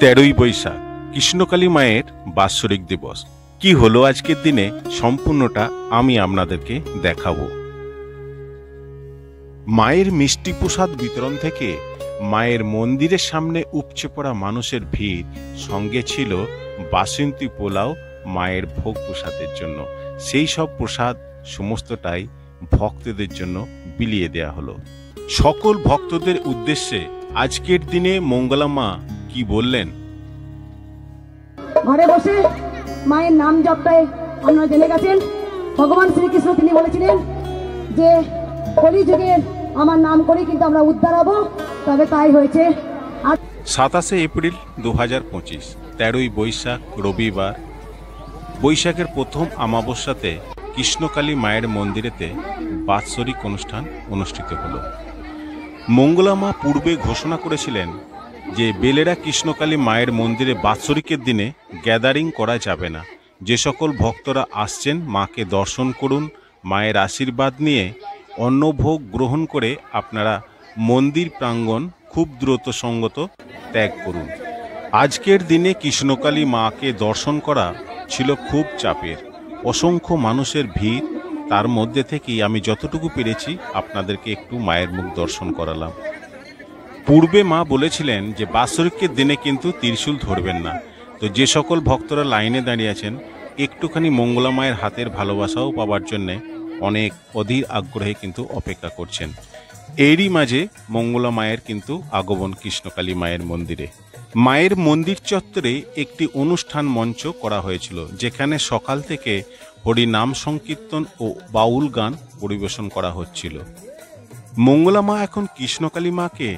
13ই বৈশাখ কৃষ্ণকালী মায়ের বাৎসরিক দিবস। কি হলো আজকের দিনে সম্পূর্ণটা আমি আপনাদেরকে দেখাবো। মায়ের মিষ্টি প্রসাদ বিতরণ থেকে মায়ের মন্দিরের সামনে উপচে পড়া মানুষের ভিড়, সঙ্গে ছিল বাসন্তী পোলাও মায়ের ভোগ প্রসাদের জন্য। সেই সব প্রসাদ সমস্তটাই ভক্তদের জন্য বিলিয়ে দেয়া হলো। সকল ভক্তদের উদ্দেশ্যে আজকের দিনে মঙ্গলা মা কি বললেন? ঘরে বসে মায়ের নাম জপটাই আপনারা জেনে গেছেন। ভগবান শ্রীকৃষ্ণ তিনি বলেছিলেন যে কলিযুগের আমার নাম করে কিন্তু আমরা উদ্ধার হব, তবে তাই হয়েছে। 27শে এপ্রিল 2025, 13ই বৈশাখ রবিবার। বৈশাখের প্রথম অমাবস্যাতে কৃষ্ণকালী মায়ের মন্দিরেতে বাৎসরিক অনুষ্ঠান অনুষ্ঠিত হল। মঙ্গলা মা পূর্বে ঘোষণা করেছিলেন যে বেলেরা কৃষ্ণকালী মায়ের মন্দিরে বাৎসরিকের দিনে গ্যাদারিং করা যাবে না। যে সকল ভক্তরা আসছেন মাকে দর্শন করুন, মায়ের আশীর্বাদ নিয়ে অন্নভোগ গ্রহণ করে আপনারা মন্দির প্রাঙ্গণ খুব দ্রুত সঙ্গত ত্যাগ করুন। আজকের দিনে কৃষ্ণকালী মাকে দর্শন করা ছিল খুব চাপের। অসংখ্য মানুষের ভিড়, তার মধ্যে থেকেই আমি যতটুকু পেরেছি আপনাদেরকে একটু মায়ের মুখ দর্শন করালাম। পূর্বে মা বলেছিলেন যে বাৎসরিকের দিনে কিন্তু ত্রিশূল ধরবেন না। তো যে সকল ভক্তরা লাইনে দাঁড়িয়ে আছেন, একটুখানি মঙ্গলা মায়ের হাতের ভালোবাসাও পাওয়ার জন্যে অনেক অধীর আগ্রহে কিন্তু অপেক্ষা করছেন। এরই মাঝে মঙ্গলা মায়ের কিন্তু আগমন কৃষ্ণকালী মায়ের মন্দিরে। মায়ের মন্দির চত্বরে একটি অনুষ্ঠান মঞ্চ করা হয়েছিল, যেখানে সকাল থেকে হরি নাম সংকীর্তন ও বাউল গান পরিবেশন করা হচ্ছিল। মঙ্গলা মা এখন কৃষ্ণকালী মাকে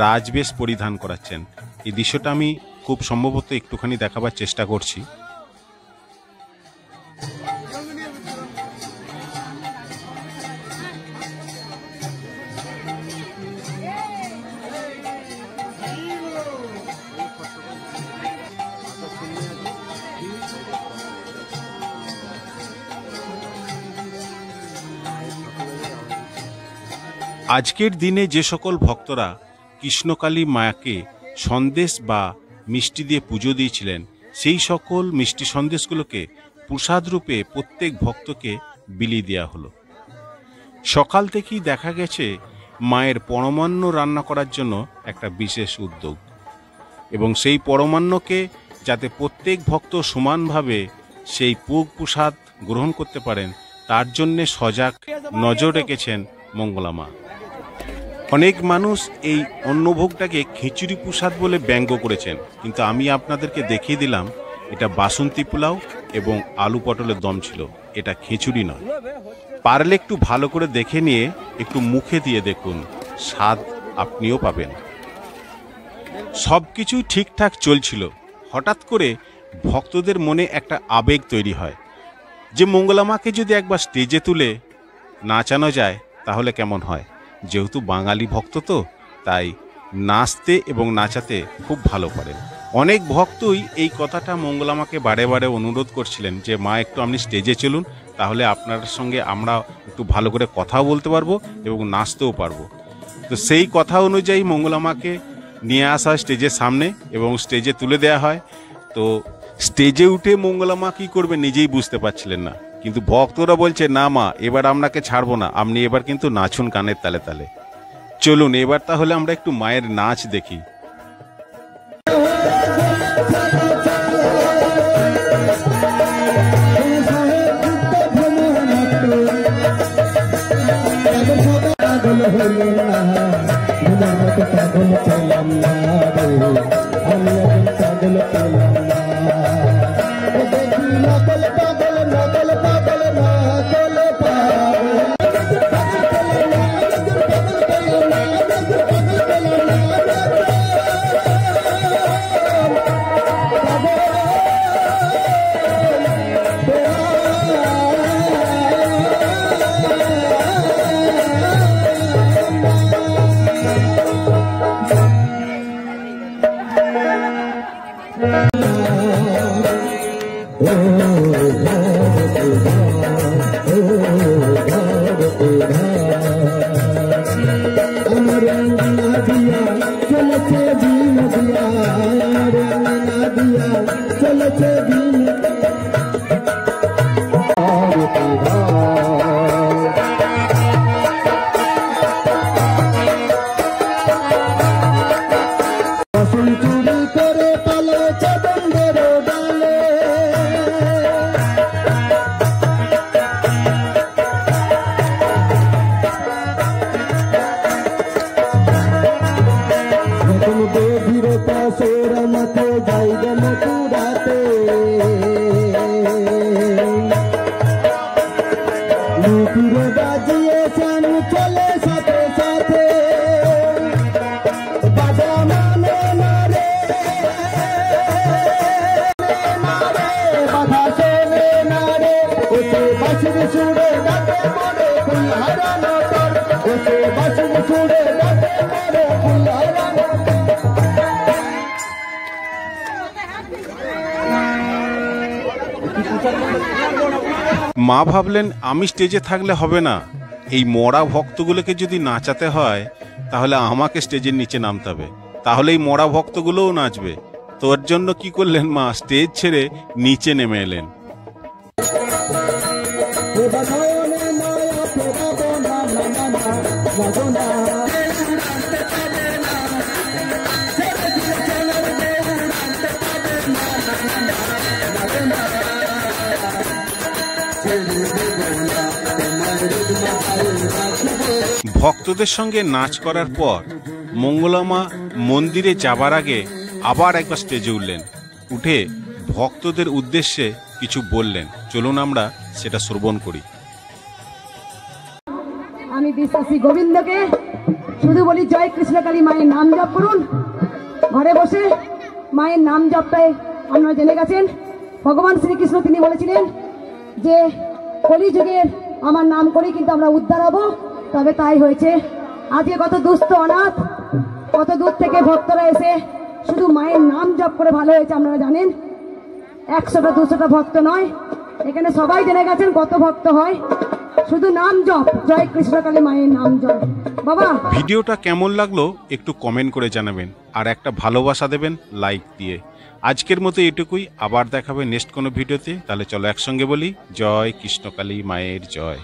রাজবেশ পরিধান করাচ্ছেন। এই দৃশ্যটা আমি খুব সম্ভবত একটুখানি দেখাবার চেষ্টা করছি। আজকের দিনে যে সকল ভক্তরা কৃষ্ণকালী মাকে সন্দেশ বা মিষ্টি দিয়ে পুজো দিয়েছিলেন, সেই সকল মিষ্টি সন্দেশগুলোকে প্রসাদ রূপে প্রত্যেক ভক্তকে বিলিয়ে দেওয়া হলো। সকাল থেকেই দেখা গেছে মায়ের পরমান্ন রান্না করার জন্য একটা বিশেষ উদ্যোগ, এবং সেই পরমান্নকে যাতে প্রত্যেক ভক্ত সমানভাবে সেই ভোগ প্রসাদ গ্রহণ করতে পারেন, তার জন্যে সজাগ নজর রেখেছেন মঙ্গলা মা। অনেক মানুষ এই অন্নভোগটাকে খিচুড়ি প্রসাদ বলে ব্যঙ্গ করেছেন, কিন্তু আমি আপনাদেরকে দেখিয়ে দিলাম এটা বাসন্তী পোলাও এবং আলু পটলের দম ছিল, এটা খিচুড়ি নয়। পারলে একটু ভালো করে দেখে নিয়ে একটু মুখে দিয়ে দেখুন, স্বাদ আপনিও পাবেন। সব কিছুই ঠিকঠাক চলছিল, হঠাৎ করে ভক্তদের মনে একটা আবেগ তৈরি হয় যে মঙ্গলা মাকে যদি একবার স্টেজে তুলে নাচানো যায় তাহলে কেমন হয়। যেহেতু বাঙালি ভক্ত, তো তাই নাচতে এবং নাচাতে খুব ভালো পারেন। অনেক ভক্তই এই কথাটা মঙ্গলা মাকে বারে বারে অনুরোধ করছিলেন যে মা একটু আপনি স্টেজে চলুন, তাহলে আপনার সঙ্গে আমরা একটু ভালো করে কথাও বলতে পারবো এবং নাচতেও পারবো। তো সেই কথা অনুযায়ী মঙ্গলা মাকে নিয়ে আসা স্টেজের সামনে এবং স্টেজে তুলে দেওয়া হয়। তো স্টেজে উঠে মঙ্গলা মা কী করবে নিজেই বুঝতে পারছিলেন না, কিন্তু ভক্তরা বলছে না মা এবার আপনাকে ছাড়বো না, আপনি এবার কিন্তু নাচুন কানের তালে তালে। চলুন এবার তাহলে আমরা একটু মায়ের নাচ দেখি। Amar দিয়া চলেছে দিন চুরি করে পালাচ্ছে বন্ধের ডালে বেধির পাশের মাঠে যাইবে মথুরাতে লুকিরে বাজিয়েছেন চলে সাথে সাথে বাজা মানে মারে বাধা শোনে না রে ওসে বাঁশির সুরে ডাকে মরে ফুল হারানো তোর ওসে বাঁশির সুরে ডাকে মরে ফুল হারানো মা ভাবলেন আমি স্টেজে থাকলে হবে না, এই মরা ভক্তগুলোকে যদি নাচাতে হয় তাহলে আমাকে স্টেজের নিচে নামতে হবে, তাহলে এই মরা ভক্তগুলোও নাচবে। তোর জন্য কি করলেন মা, স্টেজ ছেড়ে নিচে নেমে এলেন। ভক্তদের সঙ্গে নাচ করার পর মঙ্গলামা মন্দিরে যাবার আগে আবার একবার স্টেজে উঠলেন, উঠে ভক্তদের উদ্দেশ্যে কিছু বললেন। চলুন আমরা সেটা শ্রবণ করি। আমি বিশ্বাসী গোবিন্দকে শুধু বলি, জয় কৃষ্ণকালী মায়ের নাম জপ করুন। ঘরে বসে মায়ের নাম জপটাই আপনারা জেনে গেছেন। ভগবান শ্রীকৃষ্ণ তিনি বলেছিলেন যে কলিযুগের আমার নাম করে কিন্তু আমরা উদ্ধার হব, তবে তাই হয়েছে। আজকে কত দুস্থ অনাথ, কত দূর থেকে ভক্তরা এসে শুধু মায়ের নাম জপ করে ভালো হয়েছে। আপনারা জানেন 100টা 200টা ভক্ত নয়, এখানে সবাই জেনে গেছেন কত ভক্ত হয়। শুধু নাম জপ, জয় কৃষ্ণকালী মায়ের নাম জপ। বাবা, ভিডিওটা কেমন লাগলো একটু কমেন্ট করে জানাবেন, আর একটা ভালোবাসা দেবেন লাইক দিয়ে। আজকের মতো এটুকুই, আবার দেখাবে নেক্সট কোনো ভিডিওতে। তাহলে চলো একসঙ্গে বলি, জয় কৃষ্ণকালী মায়ের জয়।